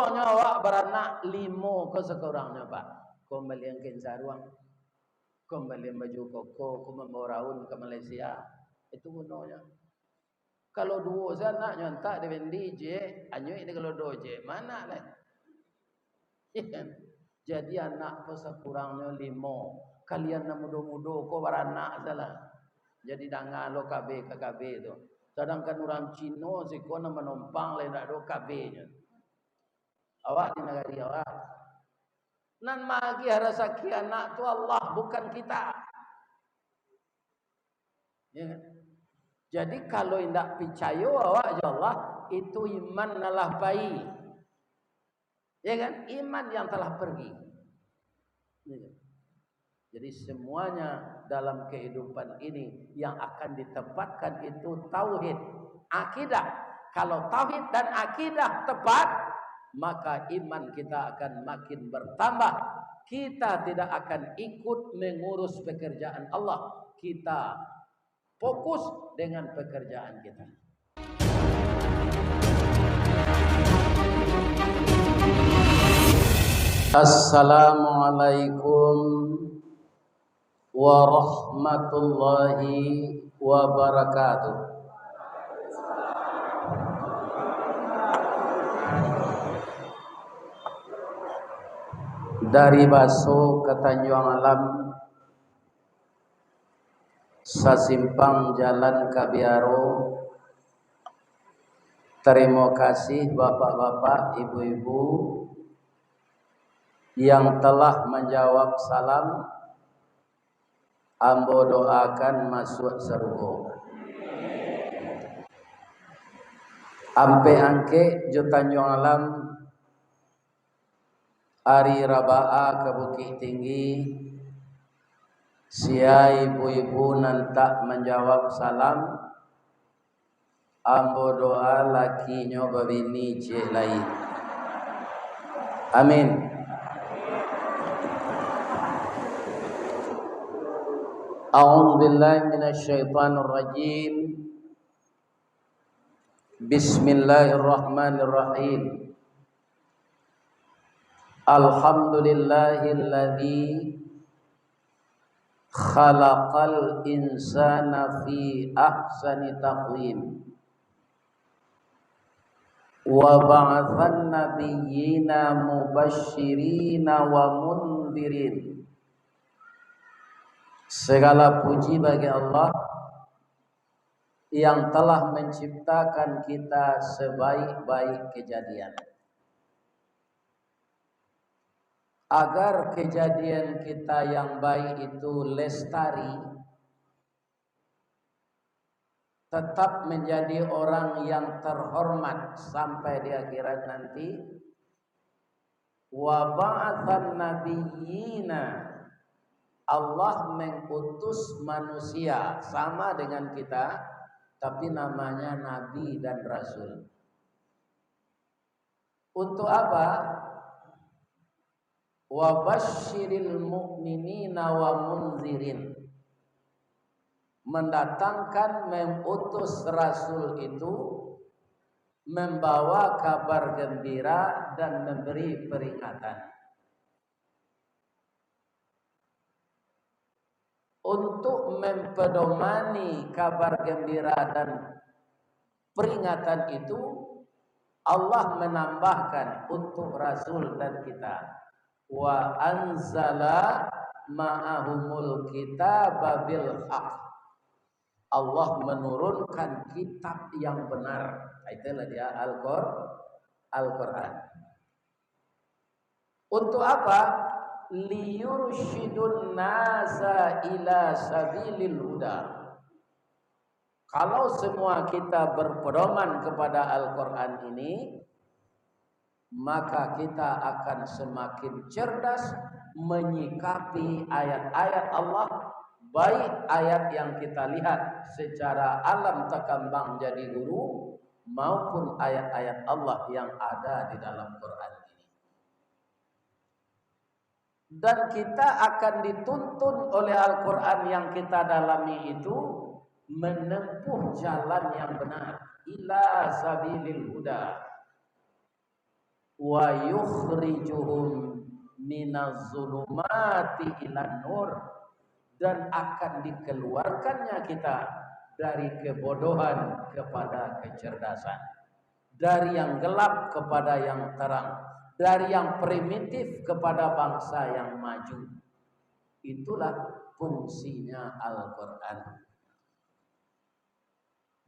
Contohnya awak beranak 5 ke sekurangnya Pak. Kau beli yang saruang, kau beli baju koko, kau membawa raun ke Malaysia. Itu gunanya. Kalau 2 sana nyontak dengan DJ, anyo ini kalau 2 je mana lah? Jadi anak kau sekurangnya 5. Kalian nak mudo-mudo kau beranak salah. Jadi dangan lo KB ke KB tu. Sedangkan orang Cina si kau nak menumpang le nak do KB-nya. Awak di negara awak. Nan magi harasaki anak tu Allah bukan kita. Ya kan? Jadi kalau tidak percaya awak ya Allah itu iman nalah bayi. Ya kan? Iman yang telah pergi. Ya kan? Jadi semuanya dalam kehidupan ini yang akan ditempatkan itu tauhid, akidah. Kalau tauhid dan akidah tepat, maka iman kita akan makin bertambah. Kita tidak akan ikut mengurus pekerjaan Allah. Kita fokus dengan pekerjaan kita. Assalamualaikum warahmatullahi wabarakatuh. Dari Baso ke Tanjung Alam, sasimpang Jalan Kabiaro. Terima kasih bapak-bapak, ibu-ibu yang telah menjawab salam. Ambo doakan masuk surga. Ampe angke jo Tanjung Alam Ari Rabaa ke Bukit Tinggi, sia ibu-ibu nantak menjawab salam. Ambo doa lakinya babini cek lain. Amin. A'udzu billahi minasyaitonir rajim. Bismillahirrahmanirrahim. Alhamdulillahilladzi khalaqal insana fi ahsani taqwim wa ba'atsan nabiyyina mubashshirina wa mundhirin. Segala puji bagi Allah yang telah menciptakan kita sebaik-baik kejadian. Agar kejadian kita yang baik itu lestari, tetap menjadi orang yang terhormat sampai di akhirat nanti. Wa ba'atsan nabiyyina, Allah mengutus manusia sama dengan kita, tapi namanya nabi dan rasul. Untuk apa? Wa basyiril mu'minina wa munzirin. Mendatangkan, mengutus rasul itu membawa kabar gembira dan memberi peringatan. Untuk mempedomani kabar gembira dan peringatan itu, Allah menambahkan untuk rasul dan kita. Wa anzala ma'ahumul kitaba bil haq. Allah menurunkan kitab yang benar. Itulah dia Al-Quran. Untuk apa? Liyursyidun nasa ila sabilil huda. Kalau semua kita berpedoman kepada Al-Quran ini, maka kita akan semakin cerdas menyikapi ayat-ayat Allah, baik ayat yang kita lihat secara alam terkembang jadi guru, maupun ayat-ayat Allah yang ada di dalam Quran ini. Dan kita akan dituntun oleh Al-Quran yang kita dalami itu menempuh jalan yang benar, ila sabilil huda, wa yukhrijuhum minaz zulumati ilan nur, dan akan dikeluarkannya kita dari kebodohan kepada kecerdasan, dari yang gelap kepada yang terang, dari yang primitif kepada bangsa yang maju. Itulah fungsinya Al-Quran.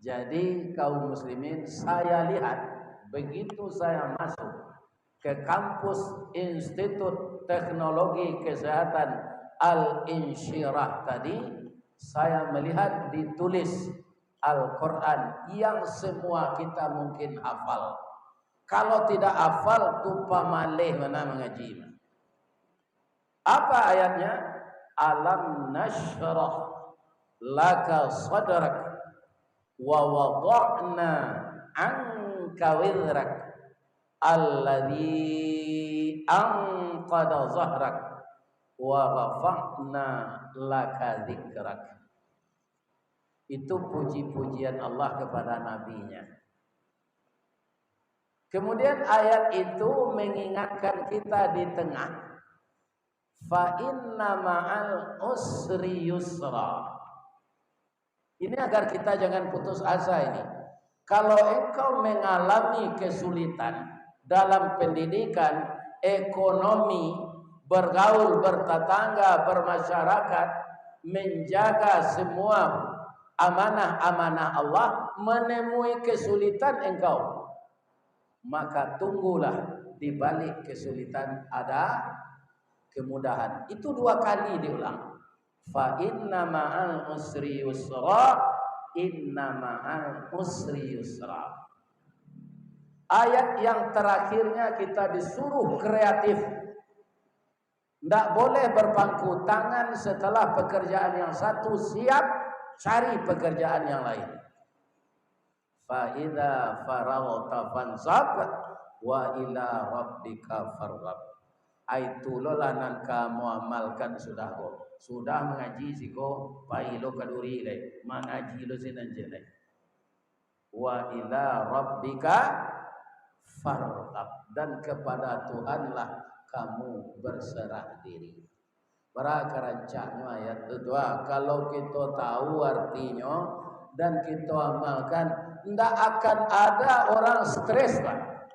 Jadi kaum muslimin, saya lihat begitu saya masuk ke kampus Institut Teknologi Kesehatan Al-Insyirah tadi, saya melihat ditulis Al-Quran yang semua kita mungkin hafal. Kalau tidak hafal, tupa malih mana mengaji. Apa ayatnya? Alam nashrah laka sadrak wa wada'na anka wizrak alladhi anqada zahrak wa rafa'na laka dzikrak. Itu puji-pujian Allah kepada nabinya. Kemudian ayat itu mengingatkan kita di tengah, fa inna ma'al usri yusra. Ini agar kita jangan putus asa ini. Kalau engkau mengalami kesulitan dalam pendidikan, ekonomi, bergaul, bertetangga, bermasyarakat, menjaga semua amanah-amanah Allah, menemui kesulitan engkau, maka tunggulah di balik kesulitan ada kemudahan. Itu 2 kali diulang. Fa inna ma'al usri yusra, inna ma'al usri yusra. Ayat yang terakhirnya kita disuruh kreatif. Tidak boleh berpangku tangan setelah pekerjaan yang satu siap, cari pekerjaan yang lain. Fa idza faraghta fansab wa ila rabbika farghab. Aitu lolanan kamu amalkan sudah kok. Sudah mengaji siko pai lo kaduri le, mengaji lo sinanjene. Wa ila rabbika farghab, dan kepada Tuhanlah kamu berserah diri. Para kerancanya ayat itu, kalau kita tahu artinya dan kita amalkan, tidak akan ada orang stres lah.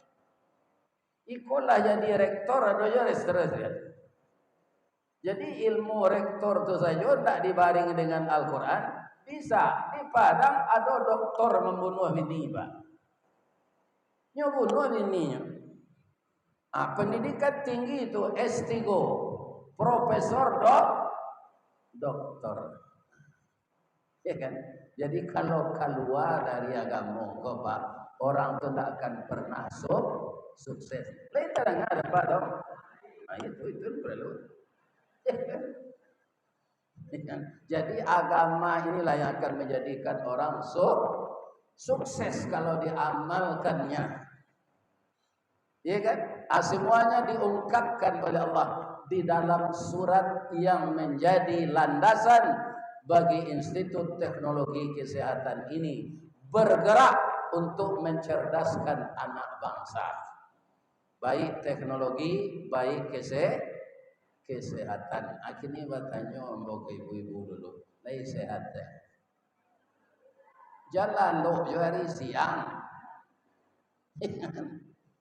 Ikulah jadi rektor atau jadi stres ya. Jadi ilmu rektor itu saja tidak dibaring dengan Al-Quran. Bisa di Padang ada doktor membunuh bini, Pak. Bunuh bininya. Pendidikan tinggi itu S3, profesor, doktor. Ya kan? Jadi kalau keluar dari agama kau, Pak, orang itu tidak akan pernah sukses. Lain terang ada Pak dong. Nah, itu perlu. Jadi agama inilah yang akan menjadikan orang sukses kalau diamalkannya. Ya kan? Semuanya diungkapkan oleh Allah di dalam surat yang menjadi landasan bagi Institut Teknologi Kesehatan ini bergerak untuk mencerdaskan anak bangsa. Baik teknologi, baik kesehatan. Akhirnya bertanya mbok ibu-ibu dulu, lagi sehat deh. Jalan lo hari siang,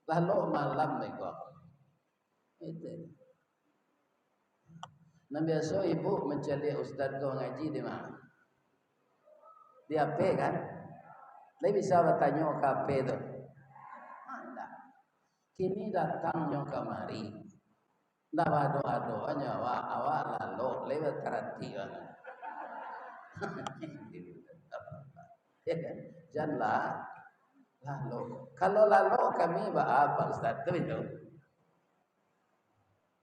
lalu malam mereka. Itu. Nah biasa ibu mencari ustaz kau ngaji di mana? Di HP kan? Dia bisa bertanya ke HP tu. Anda, kini datangnya kemari. Ndak doa-doanya awak lalu lewat karatian. Janganlah lalu. Kalau lalu kami apa Ustaz itu?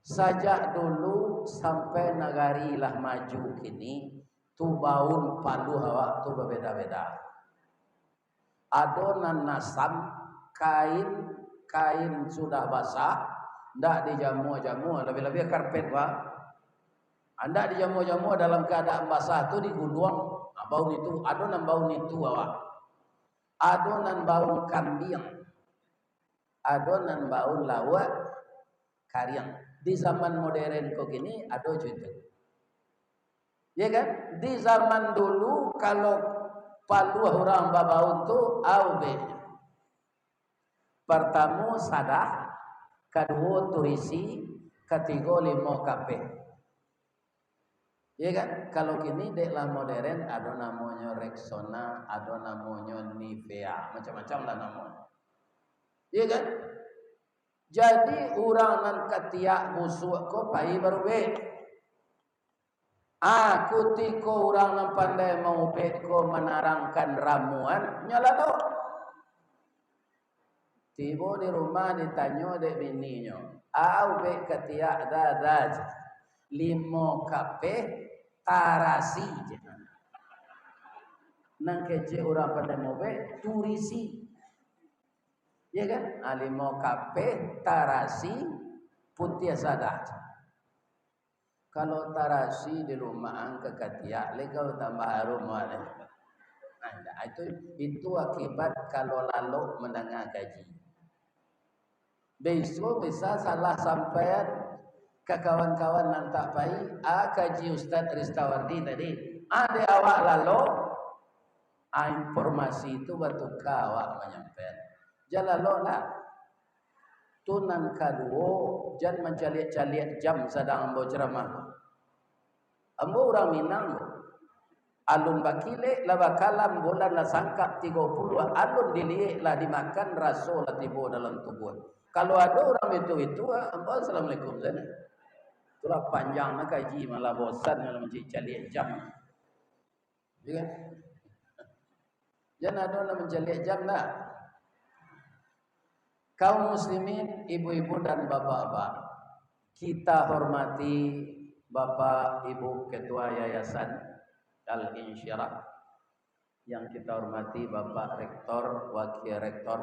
Sajak dulu sampai negari lah maju kini, tu baun palu awak tu berbeda-beda. Adonan nasam kain sudah basah. Ndak dijamu-jamu, lebih-lebih karpet Pak. Anda dijamu-jamu dalam keadaan basah itu digulung. Bau itu, adonan bau itu awak. Adonan bau kambing. adonan baun lawak kariang. Di zaman modern kok gini ado itu. Ya kan? Di zaman dulu kalau palu orang babaun tu au be. Pertama sadah, kedua turisi, ketiga lima kape. Ya kan? Kalau kini deklah modern ada namanya Rexona, ada namanya Nivea, macam-macam lah namanya. Ya kan? Jadi orang nan ketiak busuk ko pai baru be. Aku tiko orang nan pandai mau be ko menarangkan ramuan nyala do. Tiba di rumah ditanya dek bininya, au be ketiak dadaj 5 kape tarasi je. Nang kece orang pandai mau be turisi. Ya kan? 5 kape tarasi putih sadah. Kalau tarasi di rumah angka ketiak, lekau tambah harum wale. Nah, itu akibat kalau lalu mendengar gaji. Besok bisa salah sampai ke kawan-kawan nan tak baik. Kaji Ustaz Ristawardi tadi. Ada awak lalu, informasi itu bertukar awak menyampaikan. Jalalo lah. Tunan kedua, jangan mencaliak-caliak jam sedang ambo ceramah. Ambo orang Minang. Alun bakile la bakalan bulan la sangkap 30 alun diliek lah dimakan rasul lah tiba dalam tubuh. Kalau ada orang itu ambo assalamualaikum sana. Itulah panjang nak kaji malah bosan kalau mencaliak jam. Ya kan? Jangan ada orang mencaliak jam lah. Kaum muslimin, ibu-ibu dan bapak-bapak, kita hormati Bapak Ibu Ketua Yayasan Al-Insyirah, yang kita hormati Bapak Rektor, Wakil Rektor,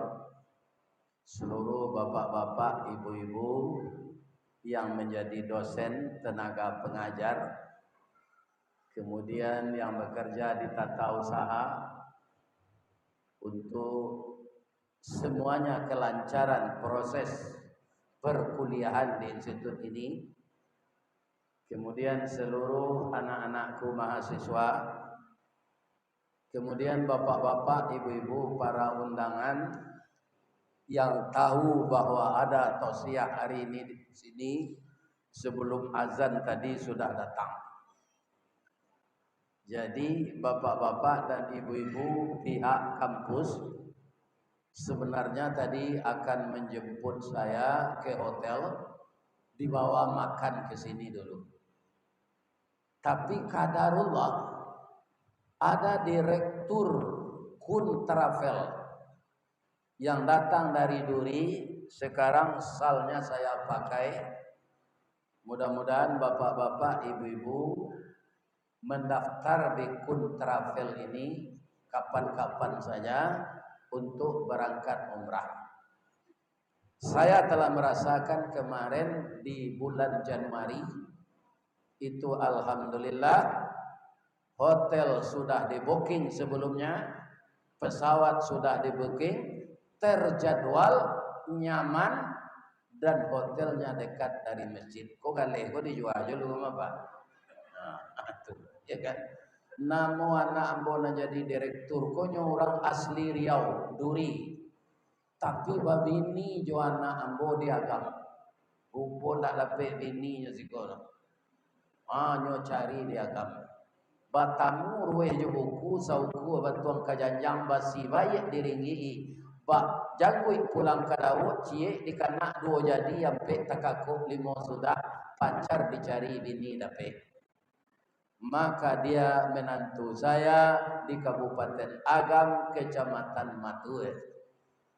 seluruh bapak-bapak, ibu-ibu yang menjadi dosen, tenaga pengajar, kemudian yang bekerja di tata usaha, untuk semuanya kelancaran proses perkuliahan di institut ini. Kemudian seluruh anak-anakku mahasiswa, kemudian bapak-bapak, ibu-ibu, para undangan yang tahu bahwa ada tausiah hari ini di sini sebelum azan tadi sudah datang. Jadi bapak-bapak dan ibu-ibu pihak kampus sebenarnya tadi akan menjemput saya ke hotel, dibawa makan ke sini dulu. Tapi kadarullah ada direktur Kun Travel yang datang dari Duri, sekarang salnya saya pakai. Mudah-mudahan bapak-bapak, ibu-ibu mendaftar di Kun Travel ini kapan-kapan saja untuk berangkat umrah. Saya telah merasakan kemarin di bulan Januari itu alhamdulillah hotel sudah di booking sebelumnya, pesawat sudah di booking, terjadwal, nyaman, dan hotelnya dekat dari masjid. Kok galego dijual aja lu apa? Nah, itu ya kan. Namo anak ambo jadi direktur, konyo orang asli Riau, Duri. Tapi babini jo anak ambo diagam. Rupo tak dapat bininya si kono. Nyo cari diagam. Batamu ruwe jo buku sauku batuang kajanjang basi bayak diringgi. Bak jagui pulang ke Daud cie dikanak 2 jadi sampai takakuk 5 sudah pacar dicari bini dapat. Maka dia menantu saya di Kabupaten Agam, Kecamatan Matueh.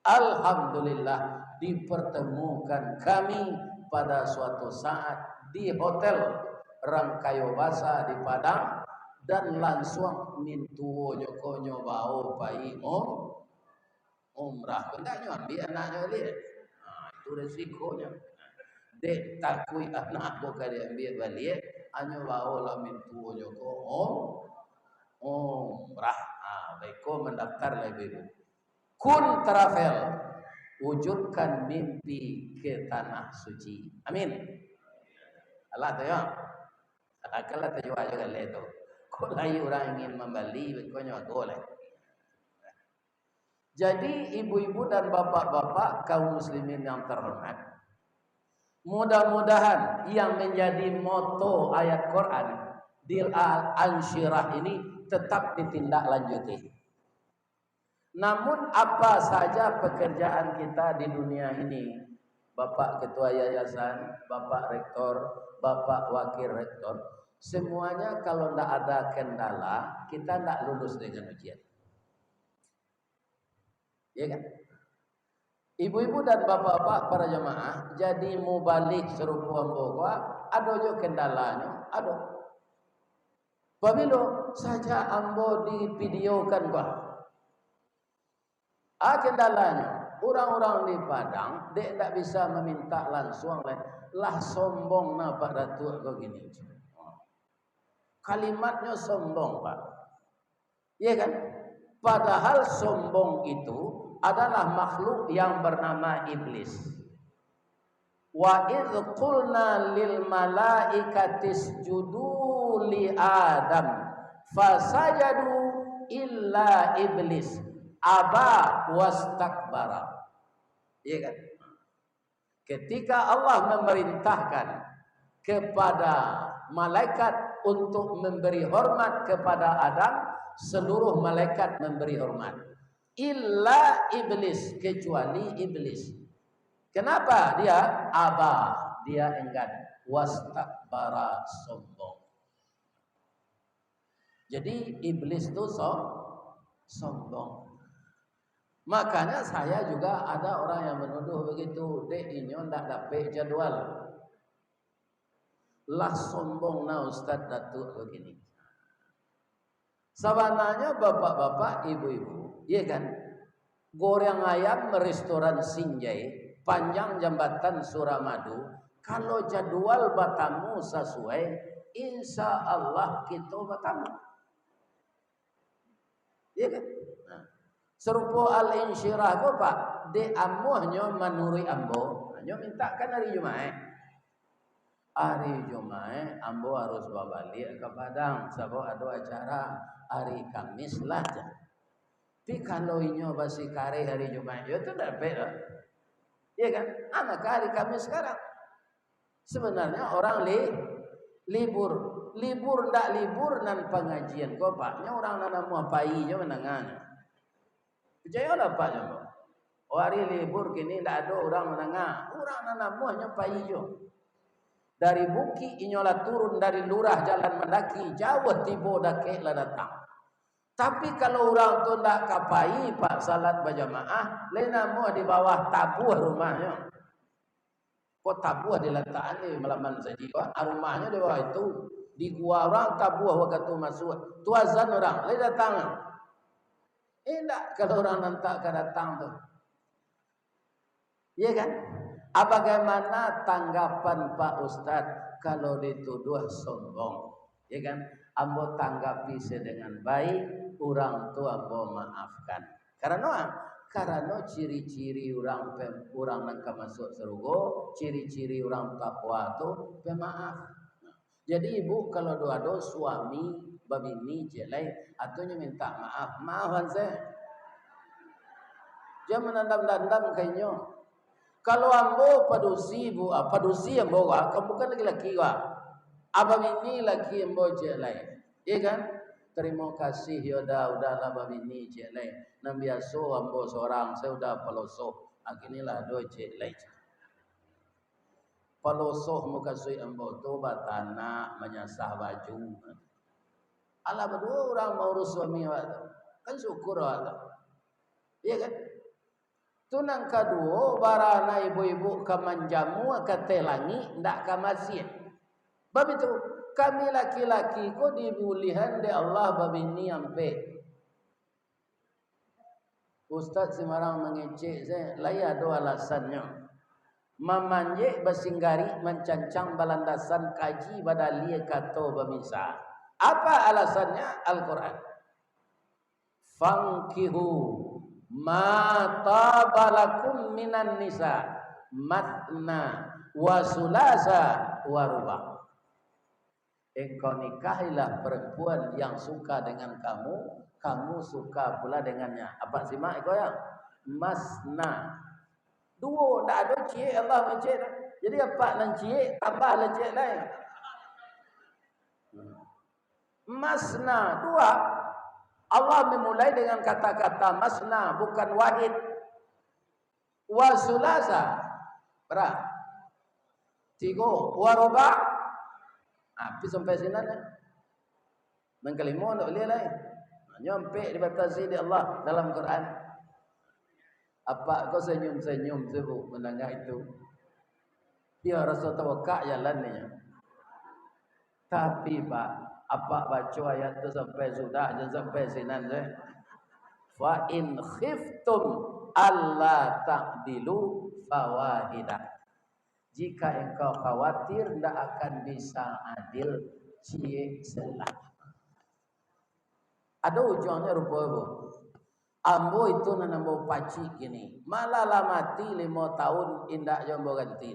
Alhamdulillah dipertemukan kami pada suatu saat di hotel Rangkayobasa di Padang, dan langsung mintu nyokonyo bau pai umrah. Kendaknya ambil anaknya lihat. Itu resikonya. Dek takui anak bukan diambil balik. Hanya bawa lah mintu nyoko umrah. Baikku mendaftar lebih. Kun Travel wujudkan mimpi ke tanah suci. Amin. Allah tu ya. Kalau tu juga juga itu. Kalau orang ingin membeli, pokoknya boleh. Jadi ibu-ibu dan bapak-bapak kaum muslimin yang terhormat, mudah-mudahan yang menjadi moto ayat Quran di Al-Ansyirah ini tetap ditindaklanjuti. Namun apa saja pekerjaan kita di dunia ini, Bapak Ketua Yayasan, Bapak Rektor, Bapak Wakil Rektor, semuanya kalau tidak ada kendala, kita tidak lulus dengan ujian. Ya kan? Ibu-ibu dan bapak-bapak para jemaah, jadi mau balik serupa ambo ada jo kendalanya, ada. Pabilo saja ambo di videokan kendalanya, orang-orang di Padang dia tidak bisa meminta langsung lah sombong na Pak Datuk begini. Kalimatnya sombong Pak. Ya kan? Padahal sombong itu adalah makhluk yang bernama iblis. Wa idz qulna lil malaikati isjudu li Adam fasajadu illa iblis aba wastakbara. Iya kan? Ketika Allah memerintahkan kepada malaikat untuk memberi hormat kepada Adam, seluruh malaikat memberi hormat. Illa iblis, kecuali iblis. Kenapa dia aba? Dia enggan. Wastakbara, sombong. Jadi iblis itu sombong. Makanya saya juga ada orang yang menuduh begitu, dek ini ndak dapat jadwal. Lah sombong na Ustaz Datuk begini. Sebenarnya bapak-bapak, ibu-ibu, iya kan? Goreng ayam restoran Sinjai, panjang jambatan Suramadu, kalau jadwal batamu sesuai, insya Allah kita batamu. Iya kan? Nah, serupa al-insyirah ko Pak, de amuhnya menuri ambo, hanya mintakan hari Jumat. Hari Jumat ambo harus balik ke Padang, sebab ada acara hari Kamis lah. Tapi kalau inyo basi kare hari Jumat, itu tidak beda. Iya kan? Anak hari Kamis sekarang. Sebenarnya orang libur ndak libur nan pengajian ko Paknya orang nana mau pai jo menangan. Percaya lah Pak jo. Hari libur kini ndak ada orang menengah. Orang nana mau hanya pai jo. Dari Buki inyola turun dari lurah jalan mendaki jauh tiba dake lah datang. Tapi kalau orang tu ndak kapai Pak salat berjamaah, lena mau di bawah tabuh rumahnya. Kok tabuh diletakkan di malaman saji rumahnya di bawah itu. Di gua orang tabuh waktu masuk. Tu azan orang, le datang. Enggak kalau orang nanti ke datang tu. Iya kan? Bagaimana tanggapan Pak Ustadz kalau dituduh sombong? Ya kan? Ambo tanggapi sedengan baik, orang tua ambo maafkan. Karena ciri-ciri orang nak masuk surga, ciri-ciri orang takwa tu pemaaf. Jadi ibu kalau doa suami babini jelek, atunya minta maafan saya. Jangan menandam-dandam kayaknya. Kalau ambo padusi ambo kamu bukan laki-laki abang ini laki ambo jelek, iya kan? Terima kasih udahlah babini jelek. Nam biasa ambo seorang saya udah pelosoh, akhirnya do jelek. Pelosoh muka sui ambo tu batana menyasah baju. Alah berdua orang mau urus suami kan syukur iya kan? Tunang kedua barana ibu-ibu kemanjamu ketelangi ndak ke masjid. Bab itu kami laki-laki ko dibulihan de Allah babini ampe. Ustaz Semarang mengecek saya, laya do alasannya. Mamanje basinggari mencancang balandasan kaji badali kato bamisa. Apa alasannya? Al-Qur'an. Fankihu Ma tabalakum minan nisa matna wa sulasa wa ruba. Engkau nikahilah perempuan yang suka dengan kamu, kamu suka pula dengannya. Apa simak engkau ya? Masna. Dua, tak ada cik Allah mencik. Jadi apa nan cik, tambahlah cik lain. Masna, dua. Allah memulai dengan kata-kata masna, bukan wahid. Wa sulasa. Berapa? Tiga. Wa ruba'. Habis sampai sini ya. Mengkelima tak boleh lain. Nyampe dibatasi di Allah dalam Quran. Apa kau senyum-senyum sebut mendengar itu? Ya rasa tawakal jalannya. Tapi Pak, apa baca ayat itu sampai sudah dan sampai sini je. Fa in khiftum alla ta'dilu fawahidah. Jika engkau khawatir tidak akan bisa adil, cie selah. Ada ujungnya rupa bu. Ambo itu nanambo paci gini. Malah lah mati 5 tahun indak jambo ganti.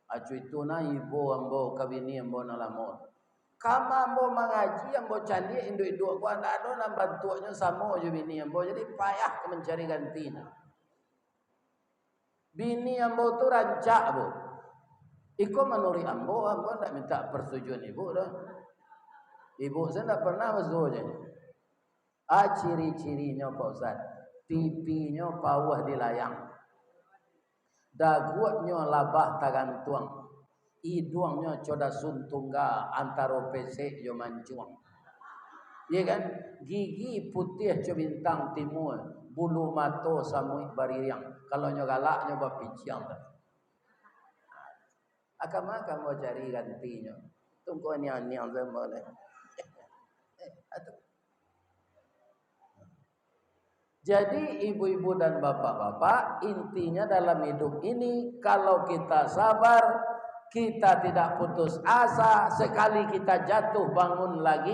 Acu itu na ibu ambo kabini ambo nalamon. Kama ambo mengaji ambo candi induk-induk gua ndak ada nak bantuannya sama je bini ambo. Jadi payah mencari gantinya. Bini ambo tu rancak bu. Iko menuri ambo tak minta persetujuan ibu dah. Ibu saya tak pernah masuk je. Ciri-cirinya Pak Ustaz. Pipinya bawah dilayang. Dagunya labah tagantuang. Hidungnya coda suntungga antara pesek jo mancuang. Ya kan? Gigi putih co bintang timur. Bulu mata samui baririang. Kalau nyo galak nyo bapiciang. Akam-akam mau cari gantinya. Tunggu niang-niang semua ni. Jadi ibu-ibu dan bapak-bapak, intinya dalam hidup ini kalau kita sabar, kita tidak putus asa, sekali kita jatuh bangun lagi,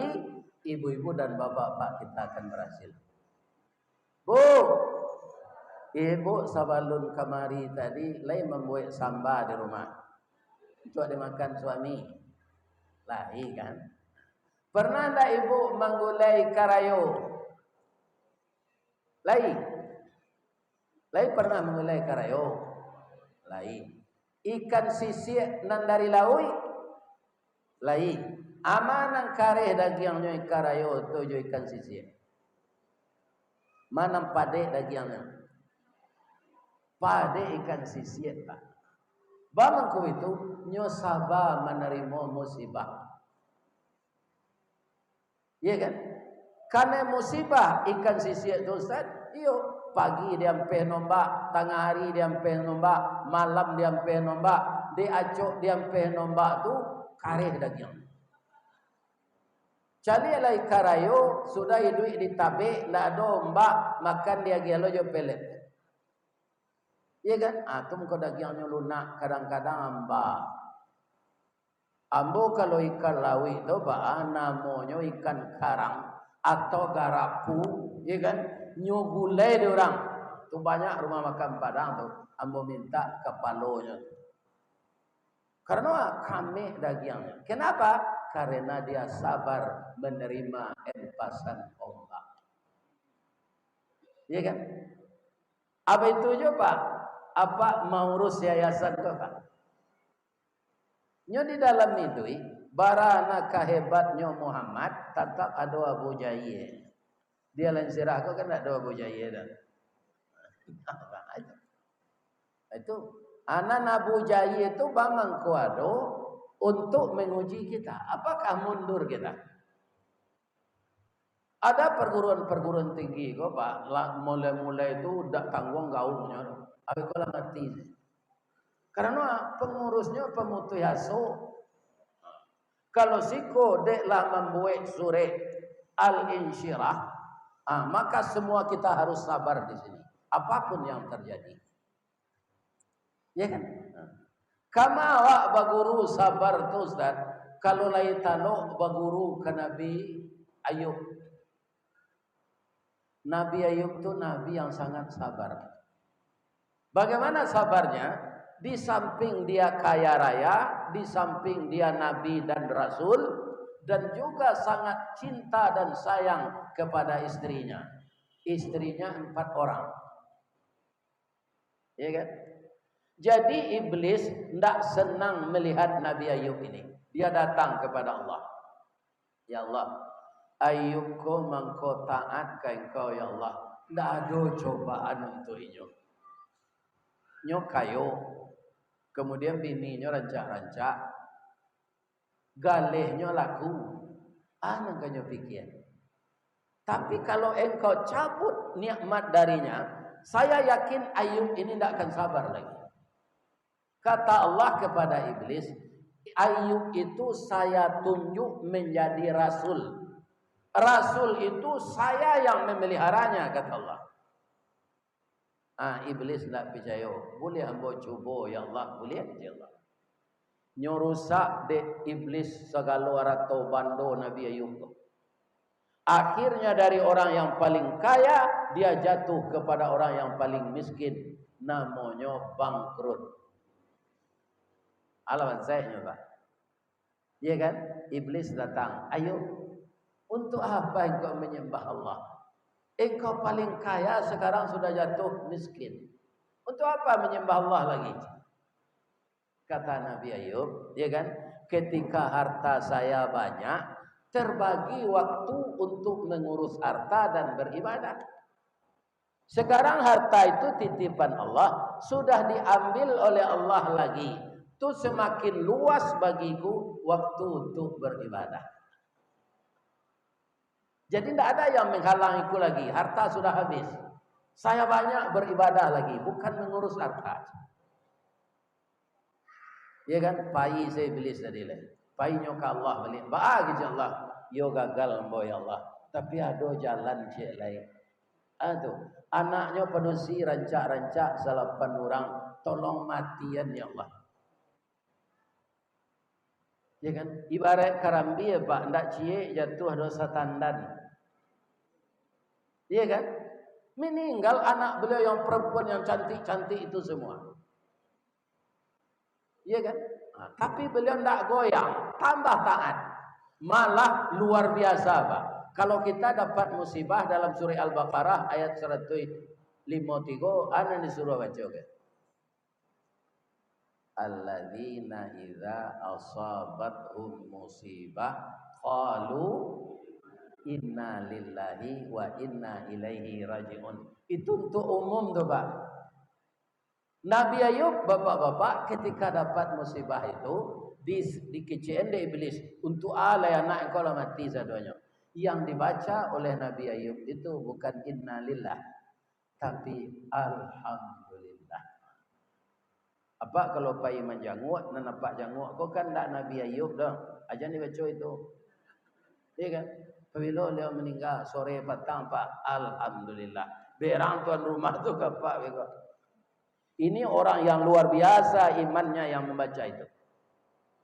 ibu-ibu dan bapak-bapak kita akan berhasil. Bu, ibu sabalun kamari tadi lain membuat samba di rumah. Cuma dimakan suami. Lahi kan? Pernah tak ibu menggulai karayo? Lain pernah menggulai karayo? Lain. Ikan sisir nan dari laut? Lain. Amanang kareh dagingnya karayo tu jo ikan sisir. Mana pade dagingnya? Pade ikan sisir Pak. Bangku itu nyo sabar menerima musibah. Ya kan? Karena musibah ikan sisir itu Ustaz, iyo pagi dia ampe nombak, tengah hari dia ampe nombak, malam dia ampe nombak, di acok dia ampe nombak tu kareh daging. Cari lai karayo sudah hidup di tabe la domba makan dia gelo jo pelet. Iya kan? Atum ko dagingnya lunak kadang-kadang amba. Ambo kalau ikan lawi itu namanya ikan karang atau garapu, iya kan? Nyugulai dia orang. Tu banyak rumah makan Padang tu. Ambo minta kepalonya. Karena kami dagingnya. Kenapa? Karena dia sabar menerima empasan ombak. Iya kan? Apa itu je Pak? Apa mau urus yayasan tu Pak? Nyo di dalam itu, barana kehebatnya Muhammad tetap ada Abu Jahil. Dia lain sirah kau kan ada Abu Jahil dah. Itu anak Abu Jahil itu bamang kuado untuk menguji kita. Apakah mundur kita? Ada perguruan-perguruan tinggi kok Pak. Mulai-mulai itu dak tanggung gaungnya. Aku kalau ngerti. Karena pengurusnya pemutu haso. Kalau siko deklah membuat surat al-insyirah, maka semua kita harus sabar di sini. Apapun yang terjadi. Ya kan? Kama awak baguru sabar tu Ustaz. Kalau lai tano baguru ke Nabi Ayub. Nabi Ayub itu nabi yang sangat sabar. Bagaimana sabarnya? Di samping dia kaya raya, di samping dia nabi dan rasul, dan juga sangat cinta dan sayang kepada istrinya. Istrinya 4 orang. Ya kan? Jadi iblis tidak senang melihat Nabi Ayub ini. Dia datang kepada Allah. Ya Allah, Ayubku mengkau taat ke engkau ya Allah. Tidak ada cobaan untuk inyo. Nyo kayo. Kemudian bininya rancak-rancak. Galihnya laku. Apa yang kau pikir? Tapi kalau engkau cabut nikmat darinya, saya yakin Ayub ini tidak akan sabar lagi. Kata Allah kepada iblis, Ayub itu saya tunjuk menjadi rasul. Rasul itu saya yang memeliharanya, kata Allah. Iblis tidak percaya. Boleh hamba cuba ya Allah, boleh ya Allah. Nyorusak de iblis segala warato bando Nabi Ayub. Akhirnya dari orang yang paling kaya dia jatuh kepada orang yang paling miskin, namanya bangkrut. Alamat saya nyoba. Iya kan? Iblis datang. Ayo, untuk apa engkau menyembah Allah? Engkau paling kaya sekarang sudah jatuh miskin. Untuk apa menyembah Allah lagi? Kata Nabi Ayub, ya kan? Ketika harta saya banyak, terbagi waktu untuk mengurus harta dan beribadah. Sekarang harta itu titipan Allah, sudah diambil oleh Allah lagi. Itu semakin luas bagiku waktu untuk beribadah. Jadi tidak ada yang menghalangiku lagi. Harta sudah habis. Saya banyak beribadah lagi, bukan mengurus harta. Ya kan? Pai saya iblis tadi lah. Pai nyoka Allah balik. Bagi Allah. Yo gagal boy Allah. Tapi ada jalan cik lain. Aduh, anaknya penusi rancak-rancak 8 orang. Tolong matian ya Allah. Ya kan? Ibarat karambi ya Pak, ndak cie jatuh dosa tandan. Iya kan? Meninggal anak beliau yang perempuan yang cantik-cantik itu semua. Iya kan? Tapi beliau ndak goyang, tambah taat. Malah luar biasa Pak. Kalau kita dapat musibah dalam surah Al-Baqarah ayat 153, ana disuruh baca ke? Alladzina idza asabathum musibah qalu inna lillahi wa inna ilaihi rajiun. Itu untuk umum tuh Pak. Nabi Ayub bapak-bapak ketika dapat musibah itu dikecewain deh iblis. Untuk alai anak engkau lah mati sadonya. Yang dibaca oleh Nabi Ayub itu bukan inna lillah, tapi alhamdulillah. Apa kalau pai menjanguk dan nampak janguk kau kan tak Nabi Ayub dah. Aja ni baca itu. Iya kan? Apabila beliau meninggal sore petang Pak, alhamdulillah. Berang tuan rumah tu ke Pak bego. Ini orang yang luar biasa imannya yang membaca itu.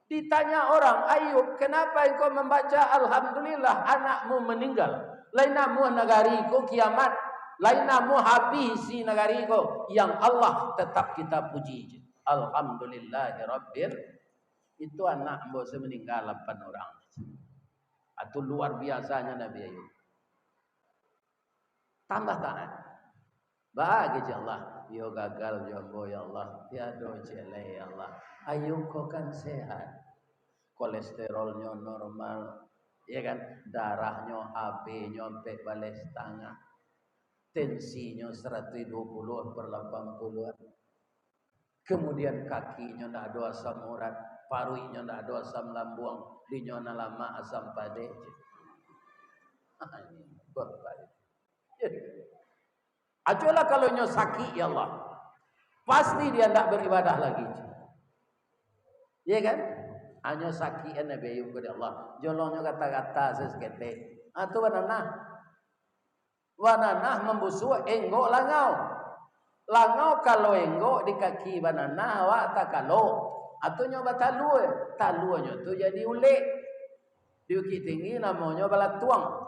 Ditanya orang, Ayub, kenapa engkau membaca alhamdulillah anakmu meninggal? Lainamu negariku kiamat, lainamu habisi negariku yang Allah tetap kita puji. Alhamdulillahirabbil. Itu anak bos meninggal 8 orang. Itu luar biasanya Nabi Ayub. Tambah taat. Bagi Allah, yo gagal jombo ya Allah, tiada celai ya Allah. Ayub kau kan sehat. Kolesterolnya normal, ya kan? Darahnya AB nyampe balik setengah. Tensinya 120/80. Kemudian kakinya tidak ada asam urat, parunya tidak ada asam lambung, dinyona lama asam pade. Ini berbalik. Aculah kalau nyo sakit ya Allah, pasti dia tidak beribadah lagi. Ya kan? Hanya sakit Nabi Ayub kepada Allah. Jolongnya kata-kata sesekete. Atau wananah membusuk enggok langau. Langau kalau enggok di kaki banana awak tak kalau. Atau nyoba talunya tu jadi ulik. Di Bukit Tinggi namanya balatuang.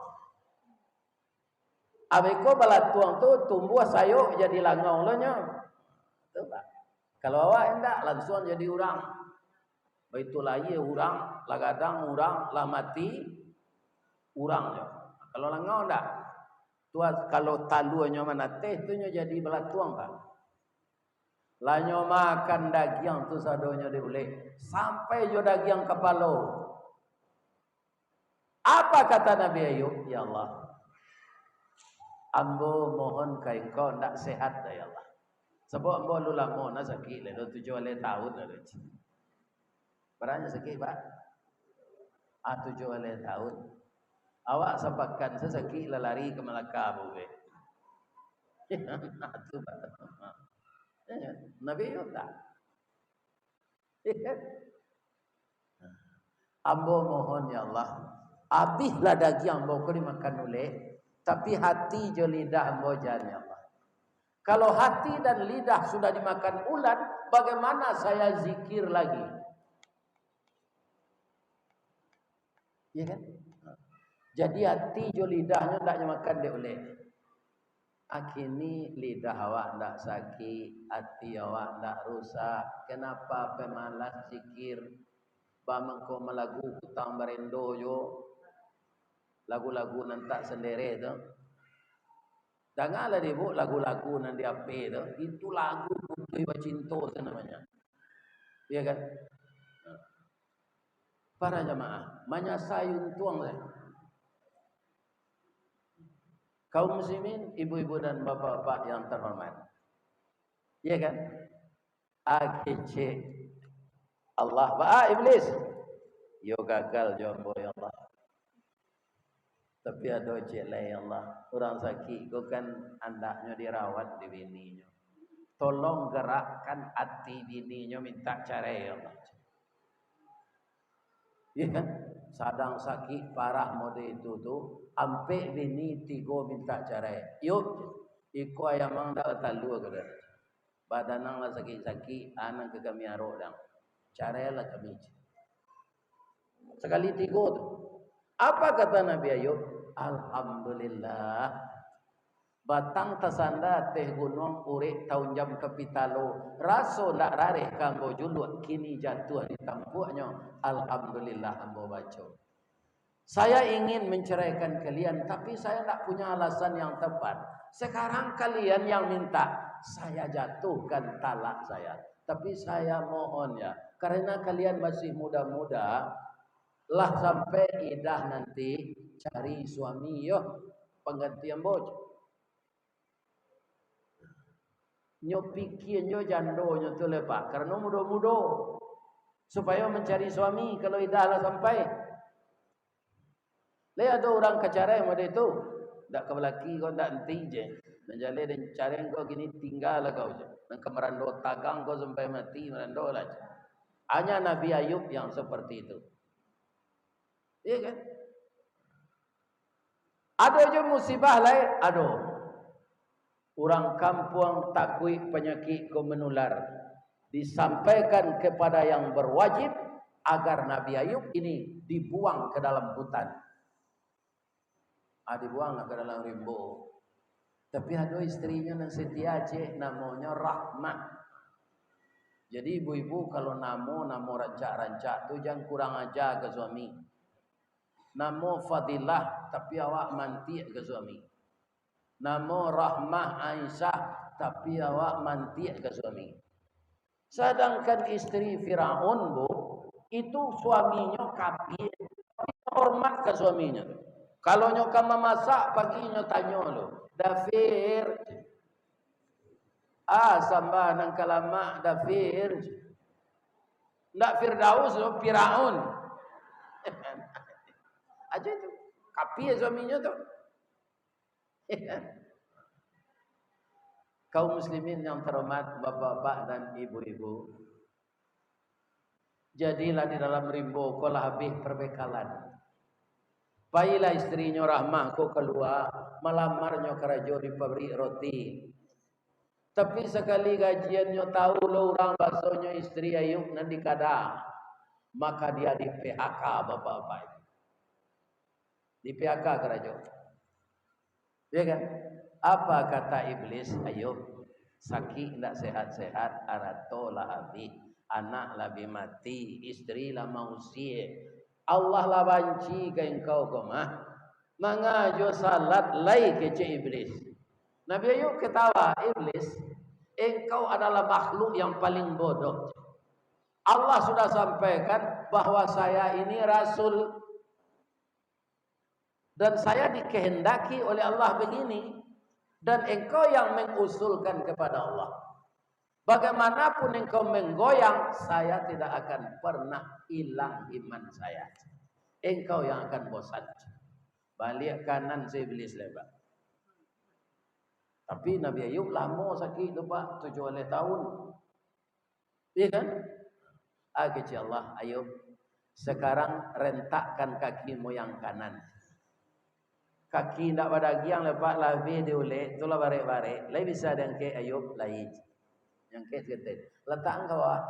Abeko balatuang tu tumbuh sayuk jadi langau lo nya. Tu Pak. Kalau awak hendak langsung jadi orang. Baitulah ye orang, lagadang orang, lah mati orang je. Kalau langau ndak. Tuas kalau talunya mana teh tu nya jadi balatuang Pak. Lanyo makan daging tu sadonya diulek sampai jo daging kepala. Apa kata Nabi Ayub? Ya Allah, ambo mohon ka engkau ndak sehat ya Allah. Sebab ambo lu lama na sakit le 7 tahun dah. Beranya sakit Pak? 7 tahun. Awak sampaikan sesakit lari ke Melaka bu be. Itu Pak. Nabi Ayub tak. Ambo mohon ya Allah, habislah daging ambo ko dimakan oleh, tapi hati jo lidah ambo jangan ya Allah. Kalau hati dan lidah sudah dimakan ulat, bagaimana saya zikir lagi? Ya kan? Jadi hati jo lidahnya ndak dimakan dia oleh. Akhirnya lidah awak ndak sakit, hati awak ndak rusak. Kenapa pemalas zikir? Bamangko melagu kutang barendo yo lagu-lagu nantak sendiri tu. Janganlah dibu lagu-lagu nanti apa tu. Itu lagu Putri Bacinto namanya. Ya kan? Para jamaah, manyasayun tuang saya. Kaum muslimin, ibu-ibu dan bapak-bapak yang terhormat. Ya kan? AGC Allah iblis. Yo gagal jombo ya Allah. Tapi ada cek lain ya Allah. Orang sakit kau kan andaknya dirawat di bininya. Tolong gerakkan hati bininya minta cerai ya Allah. Ya kan? Sadang sakit parah mode itu tu, ampe bini tigo minta cerai. Yuk, iko ayam mang dak talu kada. Badanang lah sakit-sakit, anak ke kami arok dang. Cerai lah kami. Sekali tigo tu. Apa kata Nabi Ayub? Alhamdulillah. Batang tasanda teh gunung urek tahun jam kapitalo. Raso ndak rareh kanggo juluk kini jatuh di tampuknya. Alhamdulillah ambo baca. Saya ingin menceraikan kalian tapi saya tak punya alasan yang tepat. Sekarang kalian yang minta saya jatuhkan talak saya. Tapi saya mohon ya, karena kalian masih muda-muda, lah sampai idah nanti cari suami yo penggantian boj. Nyo pikir nyo jando nyo tu lepak karena muda-muda supaya mencari suami kalau idah lah sampai. Le ada orang kecarai mode itu, dak kebelaki kau dak enti je. Menjale dan cari kau gini tinggal lah kau je. Nang kemerando tagang kau sampai mati merando lah je. Hanya Nabi Ayub yang seperti itu. Iya kan? Ada je musibah lain, ada. Orang kampung takui penyakit kau menular. Disampaikan kepada yang berwajib agar Nabi Ayub ini dibuang ke dalam hutan. Dibuang ke dalam rimbo. Tapi ada istrinya yang setia je, namanya Rahmah. Jadi ibu-ibu kalau namo rancak-rancak tu jangan kurang ajar ke suami. Namo Fadilah tapi awak manti ke suami. Namo Rahmah Aisyah tapi awak manti ke suami. Sedangkan istri Firaun bu, itu suaminya kafir, tapi hormat ke suaminya. Kalau nyoka memasak pagi nyo tanya lo, Dafir, sambah nang kalama Dafir, ndak Firdaus lo Firaun. Aja itu, kafir suaminya tu. Kaum muslimin yang terhormat, bapak-bapak dan ibu-ibu, jadilah di dalam rimbo kau lah habis perbekalan. Baiklah istrinya Rahmah kau keluar melamarnya kerajo di pabrik roti. Tapi sekali gajiannya tahu lo orang bahasanya istri Ayub nanti kada, maka dia di PHK bapak-bapak. Di PHK kerajo. Ya kan? Apa kata iblis? Ayub, sakit tidak sehat-sehat, arato lah habis, anak lebih mati, istri lah mausie. Allah lah banci ke engkau komah. Mengajo salat lai kece iblis. Nabi Ayub ketawa, iblis, engkau adalah makhluk yang paling bodoh. Allah sudah sampaikan bahwa saya ini rasul dan saya dikehendaki oleh Allah begini, dan engkau yang mengusulkan kepada Allah. Bagaimanapun engkau menggoyang, saya tidak akan pernah hilang iman saya. Engkau yang akan bosan. Balik kanan si iblis lebar. Tapi Nabi Ayub lama sakit tu Pak, 7 tahun. Iya kan? Kecil Allah, Ayub, sekarang rentakkan kakimu yang kanan. Kaki tidak pada giang lepak lebih diulek, itulah barek-barek. Lai bisa dan ke Ayub lai. Yang ke ketet. Letak ke bawah.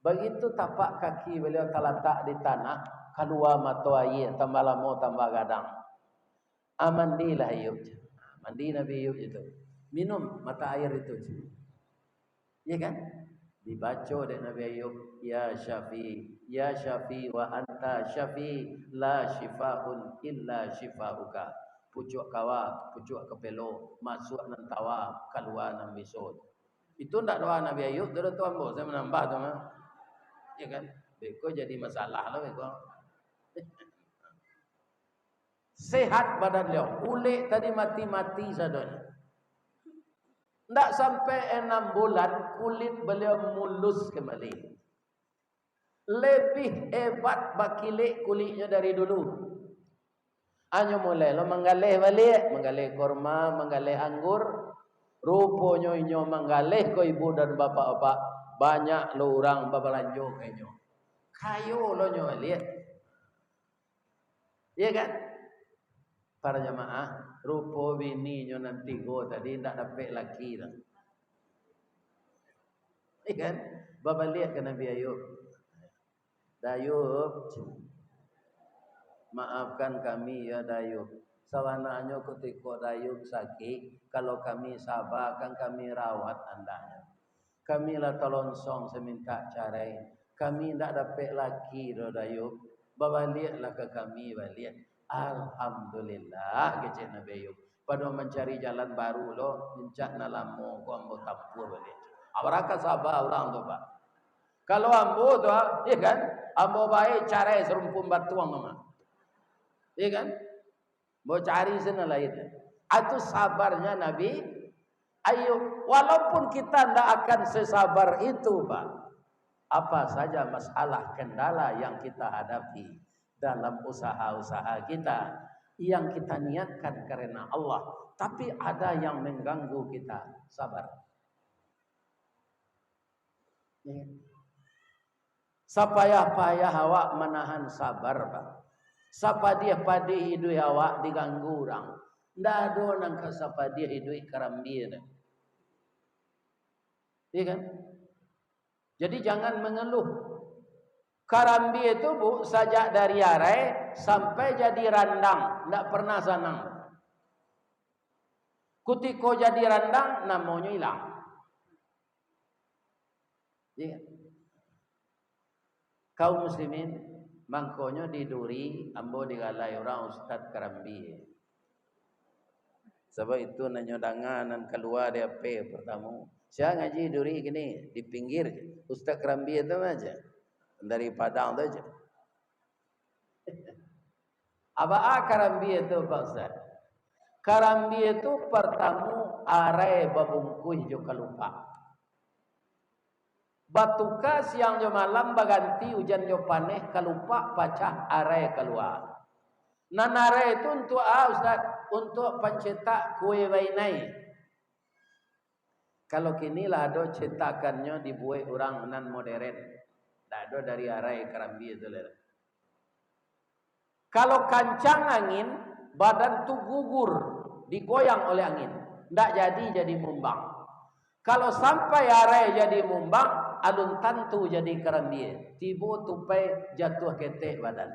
Begitu tapak kaki beliau terletak di tanah, keluar mata air, tambah lama tambah gadang. Amandilah Ayub. Mandi Nabi Ayub itu. Minum mata air itu. Ya kan? Dibaca oleh Nabi Ayub, ya Syafi wa anta Syafi, la shifaun illa shifauka. Pucuk kawa, pucuk kepelo, masuk nan tawa, keluar nan bisut. Itu ndak doa Nabi Ayub, doa Tuhan Bo, saya menambah tu mah. Ya kan? Beko jadi masalah lah beko. Sehat badan dia, kulit tadi mati-mati sadonya. Tidak sampai 6 bulan kulit beliau mulus kembali. Lebih hebat bakilik kulitnya dari dulu. Hanya mulai lo menggalih balik, menggalih kurma, menggalih anggur. Rupanya inyo menggalih ko ibu dan bapak-bapak. Banyak lo orang babalanjo kayaknya. Kayo lo nyo lihat. Iya kan? Para jamaah, rupa bini nyo nanti go tadi ndak dapat laki dah. Ikan bapa lihat ke Nabi Ayub. Dayub, maafkan kami ya Dayub. Sawananya ketika Dayub sakit, kalau kami sabar kan kami rawat andanya. Kami lah tolonsong seminta carai. Kami ndak dapat laki dah Dayub. Bapa lihatlah ke kami balik. Alhamdulillah kecil Nabi Ayub. Pada mencari jalan baru lo, mencak nalamu ko ambo tapur balik. Abaraka sabar orang tu Pak. Kalau ambo tu, ya kan? Ambo baik cara serumpun batuang mama. Ya kan? Mau cari sana lain. Itu sabarnya Nabi Ayub. Walaupun kita tidak akan sesabar itu Pak. Apa saja masalah kendala yang kita hadapi dalam usaha-usaha kita yang kita niatkan karena Allah, tapi ada yang mengganggu kita, sabar. Sapayah-payah awak menahan sabar, Pak. Sapa dia pada hidup awak diganggu orang. Ndak ada nang sapa dia hidup karambir. Iya kan? Jadi jangan mengeluh. Karambi itu Bu, sajak dari arai sampai jadi randang, tidak pernah sanang. Kutiko jadi randang, namanya hilang. Ya. Kaum muslimin, mangkonyo diduri, ambo digalai orang Ustaz Karambi. Sebab itu nanya danganan keluar dia pe pertama. Saya ngaji duri gini di pinggir Ustaz Karambi itu aja. Dari Padang tu aja. Apa Karambi itu Pak Ustaz? Karambi itu pertama arai babungkuh juga lupa. Batuka siang jo malam baganti hujan jo paneh kalupa pacah arai keluar. Nan arai itu untuk Ustaz, untuk pencetak kue bainai. Kalau kini lah ada cetakannya dibuat orang nan modern. Tak ada dari arai Karambi itu lah. Kalau kancang angin, badan tu gugur, digoyang oleh angin. Tak jadi mumbang. Kalau sampai arai jadi mumbang, alun tantu jadi Karambi. Tiba tupai jatuh ketek badan.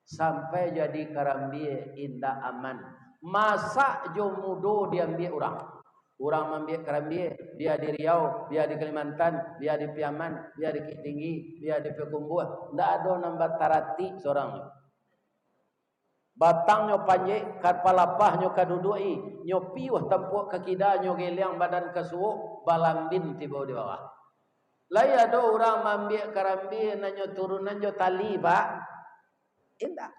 Sampai jadi Karambi indah aman. Masa jo mudo diambil orang. Orang ambil Kerambi, dia di Riau, dia di Kalimantan, dia di Piaman, dia di Bukit Tinggi, dia di Pekumbuh. Ndak ada nambah tarati seorang. Batang nyo panjek, kat palapah nyo kadudui, nyo piuh tempuk ke kida, nyo geliang badan ke suuk, balambin tiba di bawah. Lai ada orang ambil Kerambi, nanyo turunan jo tali, Pak. Indah.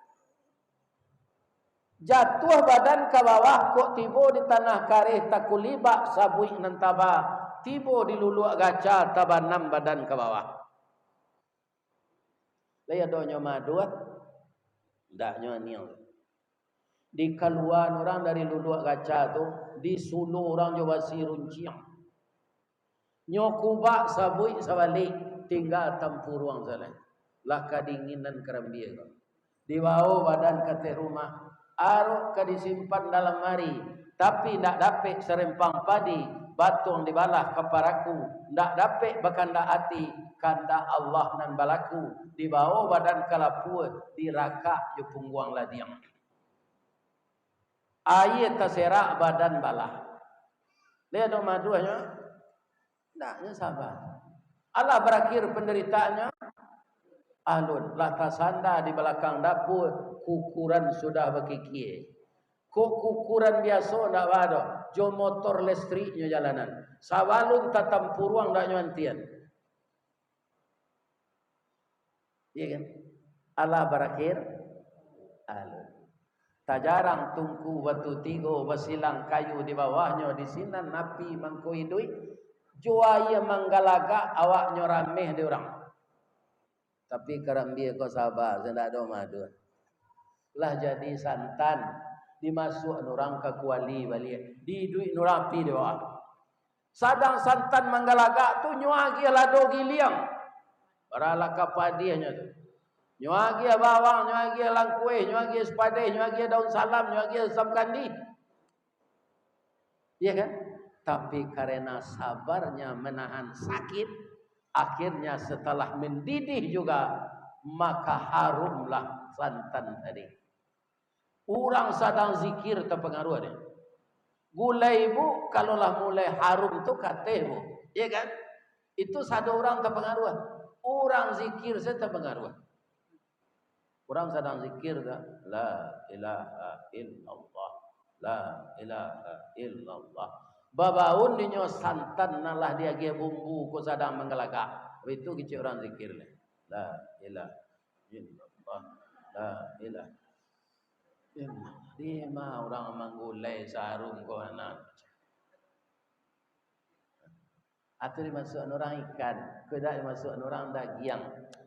Jatuh badan ke bawah, kok tiba di tanah karih takulibak sabui nantaba, tiba di luluak gaca tabanam badan ke bawah. Laya doanya madu, ndaknya niang. Di keluar orang dari luluak gaca tu, di sulu orang Jawa sirunciang. Nyokubak sabui sabalik, tinggal tampuruang zalan. Lah kadinginan Kerambi. Di bawah badan ke rumah. Aruk ke disimpan dalam mari, tapi ndak dapat serempang padi, batung dibalah keparaku, ndak dapat bakanda hati, kanda Allah nan balaku, dibawa badan kalapua, dirakak je pungguang ladiang. Ayat terserak badan balah. Lihat dong maduanya, ndaknya sabar. Allah berakhir penderitaannya. Alun lata sanda di belakang dapur, kukuran sudah berkikir. Kok kukuran biasa ndak ada, jo motor listriknya jalanan. Sawalun tatam puruang ndak nyuantian. Iya kan? Allah berakhir alun. Tajarang tungku batu tigo basilang kayu di bawahnya di sinan napi mangkoi duit. Juaya manggalaga awaknya rameh di orang. Tapi Kerambi kau sabar, saya tak ada madu. Lah jadi santan, dimasuk orang ke kuali balik, di duit nurapi di bawah. Sadang santan manggalaga tu nyuagi lado giliang, baralah kapadianya tu. Nyuagi bawang, nyuagi langkue, nyuagi sepadai, nyuagi daun salam, nyuagi asam kandi. Iya kan? Tapi karena sabarnya menahan sakit, akhirnya setelah mendidih juga, maka harumlah santan tadi. Orang sedang zikir terpengaruh dia. Gulai bu, kalaulah mulai harum tu kata bu, ya kan? Itu satu orang terpengaruh. Orang zikir saya terpengaruh. Orang sedang zikir dah, la ilaha illallah, la ilaha illallah. Babaun dinyo santan nalah dia ge bumbu ko sadang menggelagak. Itu kecil orang zikir le. La ilaha illallah. La ilaha illallah. Lima orang manggulai sarung ko anak. Atau dimasuk orang ikan, kedak dimasuk orang dagiang.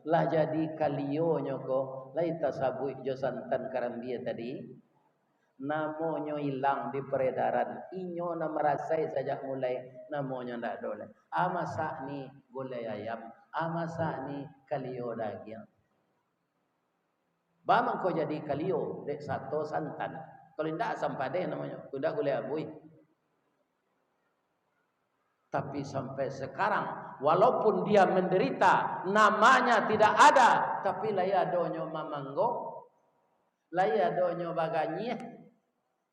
Lah jadi kalio nyoko, lai tasabui jo santan Kerambi tadi. Namanya hilang di peredaran. Inyo na merasai saja mulai namanya ndak doleh. Masak ni gulai ayam, masak ni kalio daging. Bamang kau jadi kalio dek satu santan. Kalau ndak sampade namanya, kuda gulai abui. Tapi sampai sekarang, walaupun dia menderita, namanya tidak ada, tapi laya donyo mamanggo, laya donyo baganyih.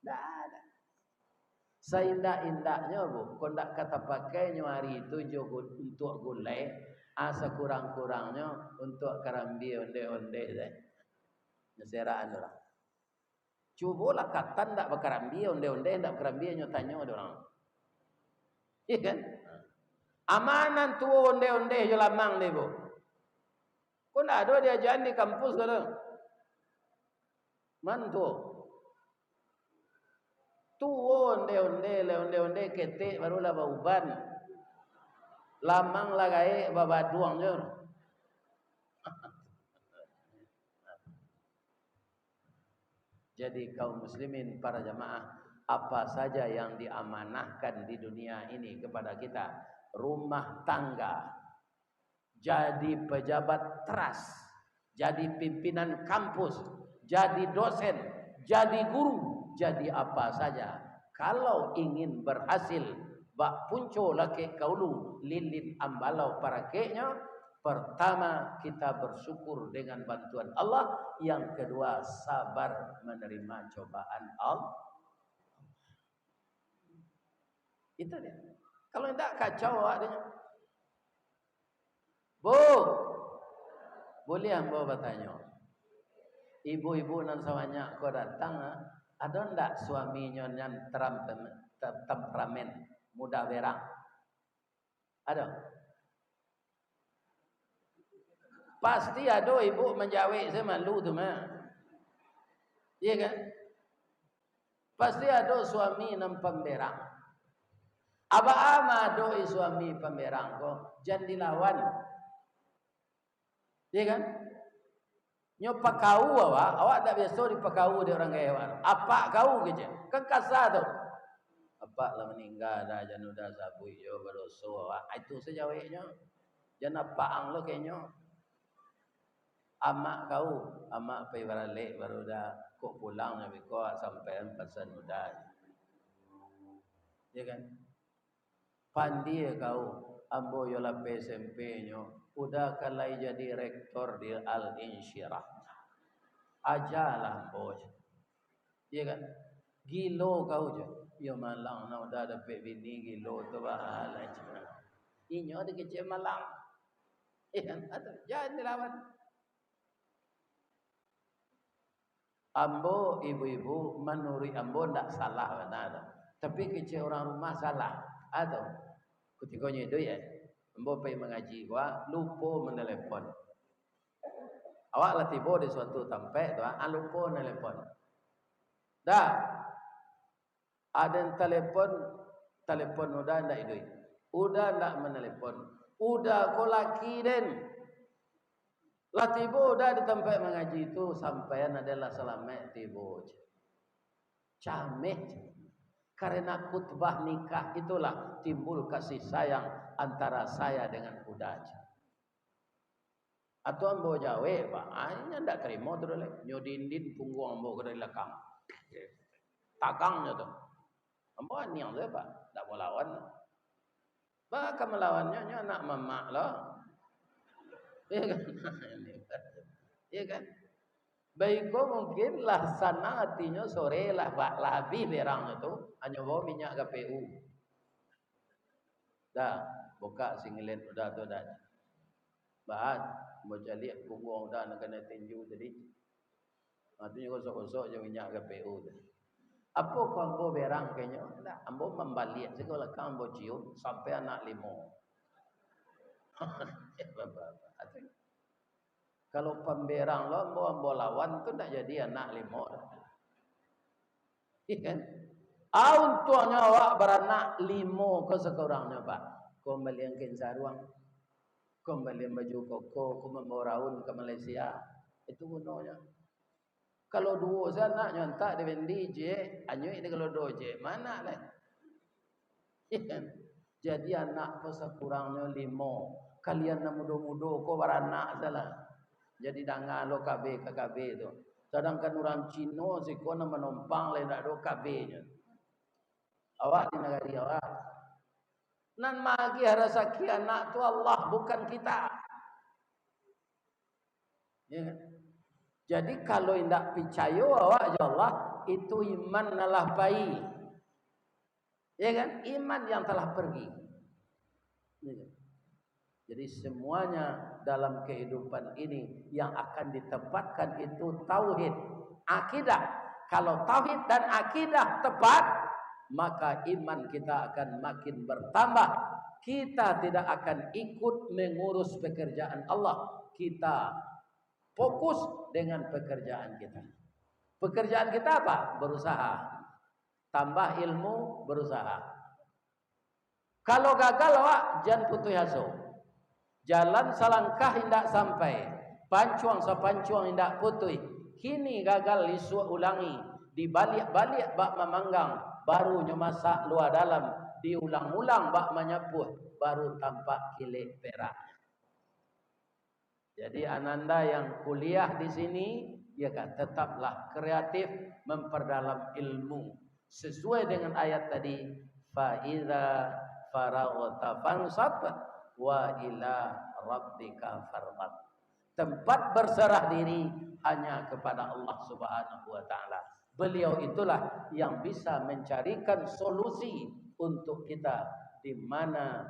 Tak ada. Seindah-indahnya bu, kau tak kata pakai hari itu juga untuk gulai, asa kurang-kurangnya untuk Kerambi onde-onde deh. Nyeseraan orang. Cubalah kata tak berkerambi onde-onde, tak Kerambi nyotanya orang. Iya kan? Amanan tu onde-onde je lamang deh bu. Kau tak ada diajaran di kampus kalau. Mantu. Tu onde-onde ketek barulah bauban. Lamang lah gae babaduang je. Jadi kaum muslimin para jamaah, apa saja yang diamanahkan di dunia ini kepada kita, rumah tangga, jadi pejabat teras, jadi pimpinan kampus, jadi dosen, jadi guru, jadi apa saja, kalau ingin berhasil bak punco laki kaulu lilin ambalau para keknya, pertama kita bersyukur dengan bantuan Allah, yang kedua sabar menerima cobaan Allah. Itu dia. Kalau tidak kacau adanya. Bu, boleh hamba bertanya. Ibu-ibu nan semuanya kau datang, ada ndak suaminya yang temperamen, muda berang? Ada? Pasti ada ibu menjawab, saya malu tu mah. Iya kan? Pasti ada suami nan pemberang. Aba ama doi suami pemberang ko, jangan dilawan. Iya kan? Nyo pakau awak tak biasa di pakau di orang gaya. Apa kau kerja? Kan kasar tu. Apa lah meninggal dah jangan udah sabui yo beroso awak. Itu sejawabnya. Jangan apa ang lo kayaknya. Amak kau, amak pergi balik baru dah kok pulang tapi kau sampai pesan udah. Ya kan? Pandi kau ambo yo la SMP nyo udah kalai jadi rektor di Al-Insyirah. Ajalah bos. Iya kan? Gilo kau je. Ya malang nak udah dapat bini gilo tu bahala je. Inyo ada kecil malang. Iya kan? Jangan dilawan. Ambo ibu-ibu menurut ambo ndak salah benar. Tapi kecil orang rumah salah. Atau ketikanya itu ya. Ambo pergi mengaji gua lupa menelepon. Awak lah tiba di suatu tempat tu, lupa menelepon. Dah. Ada yang telefon udah ndak itu. Udah ndak menelepon. Udah kau laki den. Lah tiba udah di tempat mengaji itu sampaian adalah selamat tiba. Cameh. Karena khutbah nikah itulah timbul kasih sayang antara saya dengan udaj. Atau ambo jawe, pak, ini ndak terima tu dah. Nyodindin punggung ambo ke belakang. Takangnya tu. Ambo aniang tu pak, ndak mau lawan. Bahkan melawannya nya anak mamak lah. Iya kan? Iya kan? Baik mungkin lah sana artinya sore lah bak labi berang itu hanya bawa minyak KPU. Dah buka singlet udah tu dah. Bahan mau cari punggung udah nak kena tinju jadi. Artinya kosok-kosok je minyak KPU tu. Apa kau ambo berang kayaknya? Dah ambo membalik segala kau ambo cium sampai anak 5. Kalau pemberang lo ambo lawan tu tak jadi anak 5. Kan? Untuknya awak beranak 5 ke sekurangnya pak. Kau beliangkan sarung, kau beli baju koko, kau membawa raun ke Malaysia. Itu gunanya. Kalau 2 sana nyontak di vendi je, anyui ni kalau 2 je mana lah? Kan? Jadi anak kau sekurangnya 5. Kalian nak mudo-mudo kau beranak salah. Jadi dangan lo KB tu. Sedangkan orang Cina si kau nak menumpang lain tak ada KB-nya. Awak di negara awak. Nan magi rasa anak tu Allah bukan kita. Ya. Jadi kalau tidak percaya awak Allah itu iman nalah bayi. Ya kan? Iman yang telah pergi. Ya kan? Jadi semuanya dalam kehidupan ini yang akan ditempatkan itu tauhid, akidah. Kalau tauhid dan akidah tepat, maka iman kita akan makin bertambah. Kita tidak akan ikut mengurus pekerjaan Allah. Kita fokus dengan pekerjaan kita. Pekerjaan kita apa? Berusaha. Tambah ilmu, berusaha. Kalau gagal, awak jangan putus asa. Jalan selangkah hendak sampai, pancuang sepancuang hendak putih. Kini gagal isu ulangi, dibalik-balik bak memanggang, baru nyemasak luar dalam, diulang-ulang bak menyapuh, baru tampak kilik perak. Jadi ananda yang kuliah di sini, ya kan, tetaplah kreatif memperdalam ilmu sesuai dengan ayat tadi. Fa iza faraghta fansab wa ila rabbika farghab. Tempat berserah diri hanya kepada Allah Subhanahu wa taala. Beliau itulah yang bisa mencarikan solusi untuk kita di mana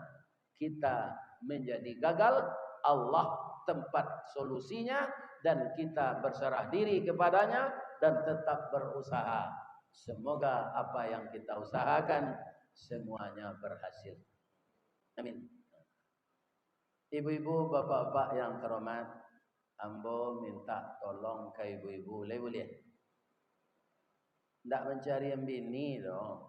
kita menjadi gagal, Allah tempat solusinya dan kita berserah diri kepadanya dan tetap berusaha. Semoga apa yang kita usahakan semuanya berhasil. Amin. Ibu-ibu, bapak-bapak yang terhormat, ambo minta tolong ke ibu-ibu, boleh? Ndak mencari yang bini dong.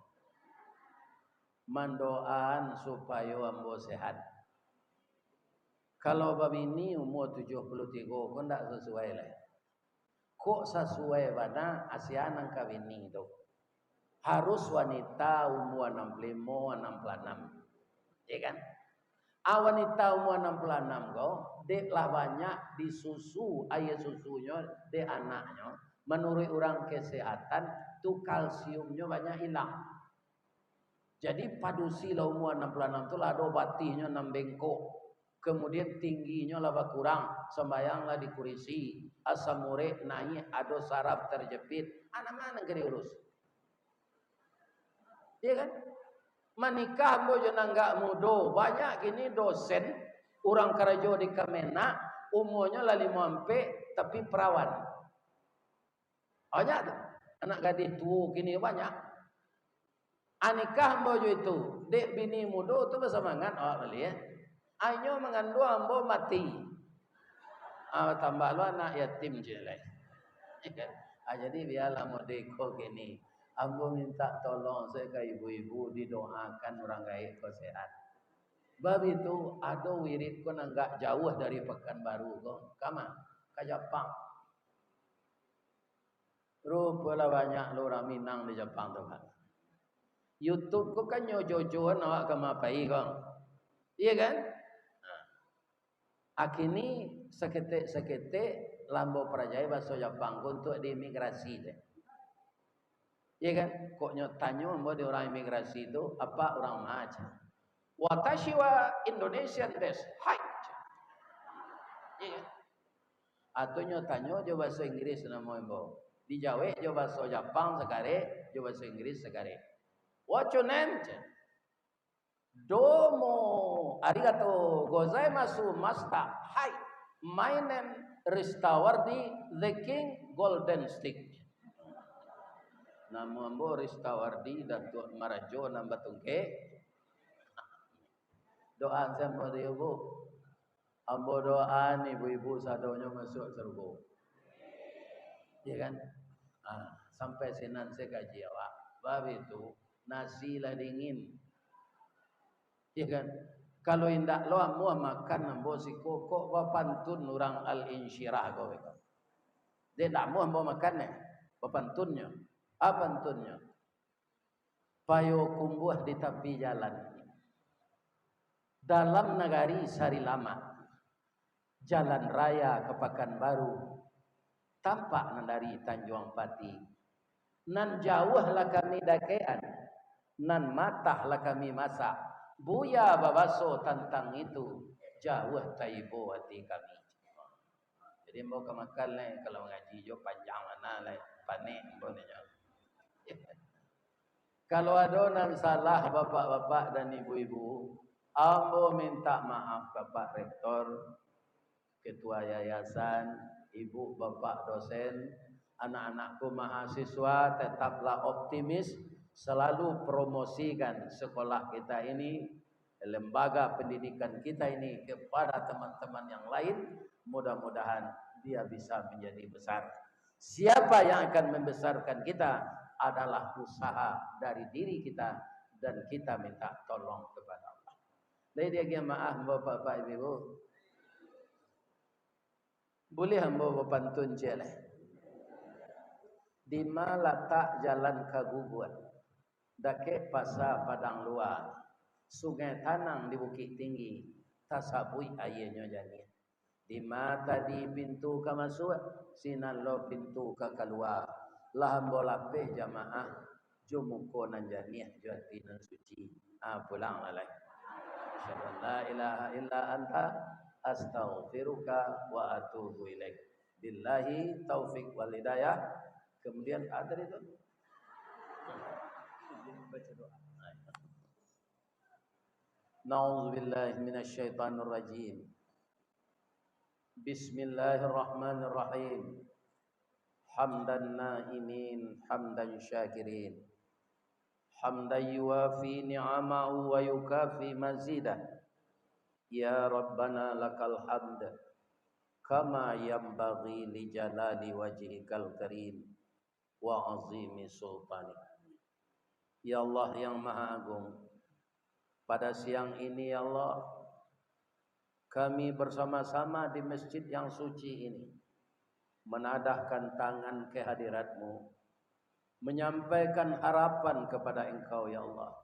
Mandoan supaya ambo sehat. Kalau babini umur 73 kok ndak sesuai lah. Kok sesuai bana asianan kawini itu. Harus wanita umur 65, 66. Ya kan? Wanita umur 66 kok deklah banyak disusu ayah susunya de anaknya. Menurut orang kesehatan tu kalsiumnya banyak hilang. Jadi padusi lah umur 66 tu lah ada batinya 6 bengkok. Kemudian tingginya lah berkurang, sembayang lah dikurisi, asam urat naik, ada saraf terjepit. Anak mana yang diurus? Iya kan? Menikah bojo nangga mudo. Banyak gini dosen orang kerja di Kemenak umurnya lah 5 tapi perawan. Banyak tuh. Anak gadis tua gini banyak. Anikah bojo itu, dek bini mudo tu bersemangat awak beli ya. Ayo mengandung ambo mati. Tambah lu anak yatim je lah. Jadi biarlah modeko gini. Ambo minta tolong saya ke ibu-ibu didoakan orang gaib kau sehat. Bab itu ada wirid pun enggak jauh dari Pekanbaru kau. Kama ke Jepang. Rupalah banyak lu orang Minang di Jepang tu kan. YouTube kau kan nyojojoan awak ke mapai kau. Iya kan? Akini sekete lambo perajai bahasa Jepang untuk di imigrasi deh. Iya kan? Kok nyotanyo mau di orang imigrasi itu apa orang macam? Watashi wa Indonesian des. Hai. Iya kan? Atau nyotanyo jo bahasa Inggris nama imbo. Di Jawa jo bahasa Jepang sekare, jo bahasa Inggris sekare. What's your name? Domo arigato gozaimasu master. Hai, my name Ristawardi the King Golden Stick. Nama ambo Ristawardi dan Tuan Marajo nambah tungke. Doa sampai ibu. Ambo doa ibu-ibu sadonya masuk surga. Ya kan? Sampai sinan saya kaji awak. Bab itu nasi lah dingin. Ya kan? Kalau indak lo amu makan ambo siko kok bapantun orang al-insyirah kau itu. Dia tak mau ambo makan bapantunnya. Apa pantunnya? Payo kumbuh di tepi jalan. Dalam nagari Sari Lama. Jalan raya ke Pekanbaru. Tampak dari Tanjung Pati. Nan jauhlah kami dakean. Nan matahlah kami masak. Buya babaso tentang itu jauh taibo hati kami. Jadi mau kemakan lah kalau ngaji jo panjang mana lah panik bonenya. Kalau ada nan salah bapak-bapak dan ibu-ibu, ambo minta maaf bapak rektor, ketua yayasan, ibu bapak dosen, anak-anakku mahasiswa tetaplah optimis. Selalu promosikan sekolah kita ini, lembaga pendidikan kita ini kepada teman-teman yang lain. Mudah-mudahan dia bisa menjadi besar. Siapa yang akan membesarkan kita adalah usaha dari diri kita dan kita minta tolong kepada Allah. Jadi dia maaf bapak-bapak ibu. Boleh hamba pantun jeleh. Di mana letak jalan Kagubuan? Dake pasar Padang Luar, sungai Tanang di Bukit Tinggi, tasabui ayahnya jadi. Di mata di pintu ke masuk, sinan lo pintu ke keluar. Lahan bola pe jamaah, jumuko nan janiah jati nan suci. Pulang lalai. Asyhadu la ilaha illa anta astaghfiruka wa atubu ilaik. Billahi taufik wal hidayah. Kemudian ada itu baca doa. Na'udzubillahi minasyaitonir rajim. Bismillahirrahmanirrahim. Hamdan na'imin, hamdan syakirin. Hamdan yuwafi ni'amahu wa yukafi mazidah. Ya Rabbana lakal hamd kama yanbaghi li jalali wajhikal karim wa azimi sultanik. Ya Allah yang Maha Agung, pada siang ini ya Allah, kami bersama-sama di masjid yang suci ini menadahkan tangan kehadirat-Mu, menyampaikan harapan kepada Engkau ya Allah.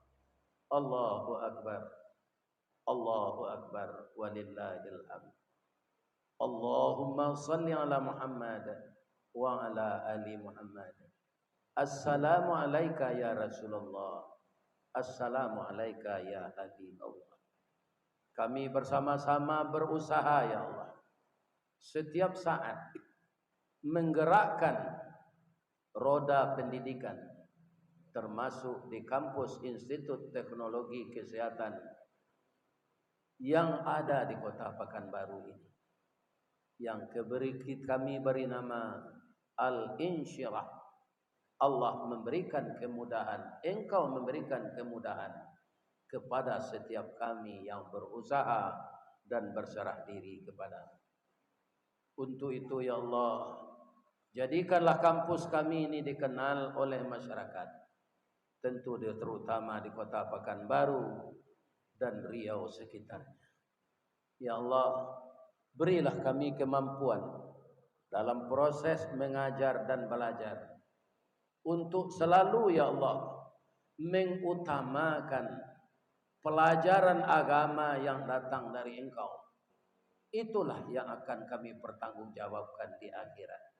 Allahu Akbar, Allahu Akbar, walillahil hamd. Allahumma salli ala Muhammad wa ala ali Muhammad. Assalamu alayka ya Rasulullah. Assalamu alayka ya Habibullah. Kami bersama-sama berusaha ya Allah, setiap saat menggerakkan roda pendidikan, termasuk di kampus Institut Teknologi Kesehatan yang ada di Kota Pekanbaru ini, yang kami beri nama Al-Insyirah. Allah memberikan kemudahan, Engkau memberikan kemudahan kepada setiap kami yang berusaha dan berserah diri kepada-Mu. Untuk itu ya Allah, jadikanlah kampus kami ini dikenal oleh masyarakat, tentu terutama di Kota Pekanbaru dan Riau sekitarnya. Ya Allah, berilah kami kemampuan dalam proses mengajar dan belajar untuk selalu ya Allah mengutamakan pelajaran agama yang datang dari Engkau. Itulah yang akan kami pertanggungjawabkan di akhirat.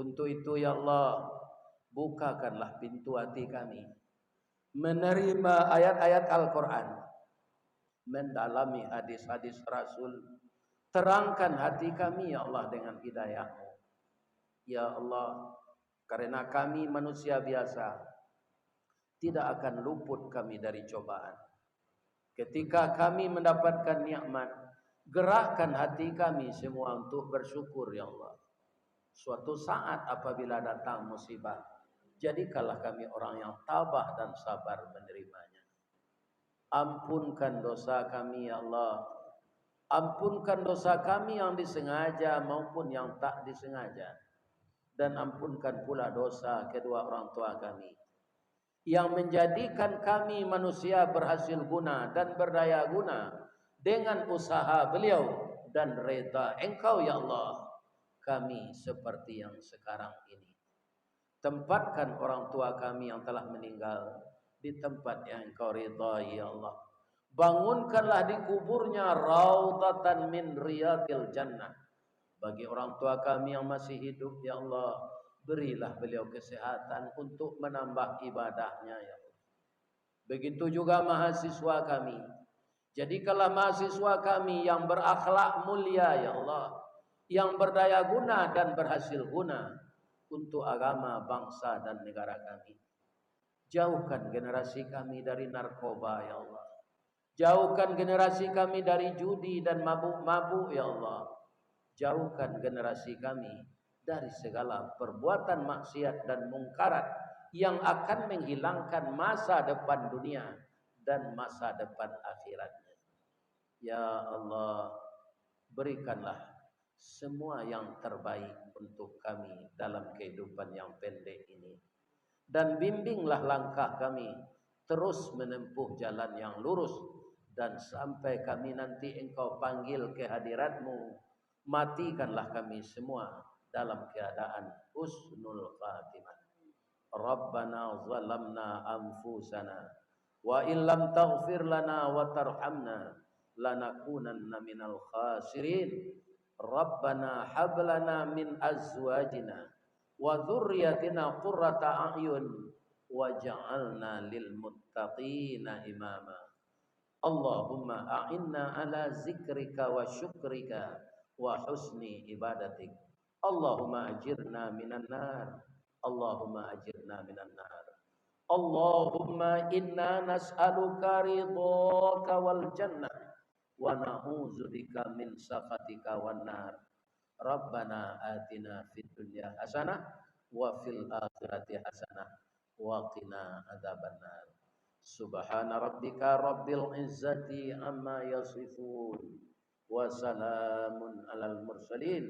Untuk itu ya Allah, bukakanlah pintu hati kami menerima ayat-ayat Al-Quran, mendalami hadis-hadis Rasul. Terangkan hati kami ya Allah dengan hidayah-Mu. Ya Allah, karena kami manusia biasa, tidak akan luput kami dari cobaan. Ketika kami mendapatkan nikmat, gerakkan hati kami semua untuk bersyukur ya Allah. Suatu saat apabila datang musibah, jadikanlah kami orang yang tabah dan sabar menerimanya. Ampunkan dosa kami ya Allah. Ampunkan dosa kami yang disengaja maupun yang tak disengaja. Dan ampunkan pula dosa kedua orang tua kami yang menjadikan kami manusia berhasil guna dan berdaya guna dengan usaha beliau dan reda Engkau ya Allah. Kami seperti yang sekarang ini. Tempatkan orang tua kami yang telah meninggal di tempat yang Engkau ridai ya Allah. Bangunkanlah di kuburnya raudhatan min riyadil jannah. Bagi orang tua kami yang masih hidup ya Allah, berilah beliau kesehatan untuk menambah ibadahnya ya Allah. Begitu juga mahasiswa kami. Jadikanlah mahasiswa kami yang berakhlak mulia ya Allah, yang berdaya guna dan berhasil guna untuk agama, bangsa dan negara kami. Jauhkan generasi kami dari narkoba ya Allah. Jauhkan generasi kami dari judi dan mabuk-mabuk ya Allah. Jauhkan generasi kami dari segala perbuatan maksiat dan mungkarat yang akan menghilangkan masa depan dunia dan masa depan akhiratnya. Ya Allah, berikanlah semua yang terbaik untuk kami dalam kehidupan yang pendek ini. Dan bimbinglah langkah kami terus menempuh jalan yang lurus. Dan sampai kami nanti Engkau panggil ke hadirat-Mu, matikanlah kami semua dalam keadaan husnul khatimah. Rabbana zalamna anfusana wa illam taghfir lana wa tarhamna lanakunanna minal khasirin. Rabbana hab lana min azwajina wa dzurriyyatina qurrata a'yun waj'alna lil muttaqina imama. Allahumma a'inna ala zikrika wa syukrika wa husni ibadatik. Allahumma ajirna minan nar. Allahumma ajirna minan nar. Allahumma inna nas'aluka ridhaka wal jannah wa na'udzubika min sakhatika wan nar. Rabbana atina fid dunya hasanah wa fil akhirati hasanah wa qina adzabannar. Subhana rabbika rabbil izzati amma yasifun wa salamun alal mursalin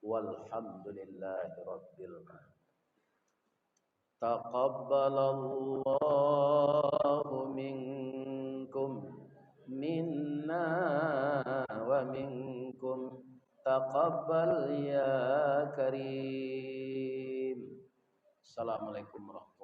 walhamdulillahi rabbil alamin. Taqabbalallahu minkum minna wa minkum taqabbal ya karim. Assalamualaikum warahmatullahi wabarakatuh.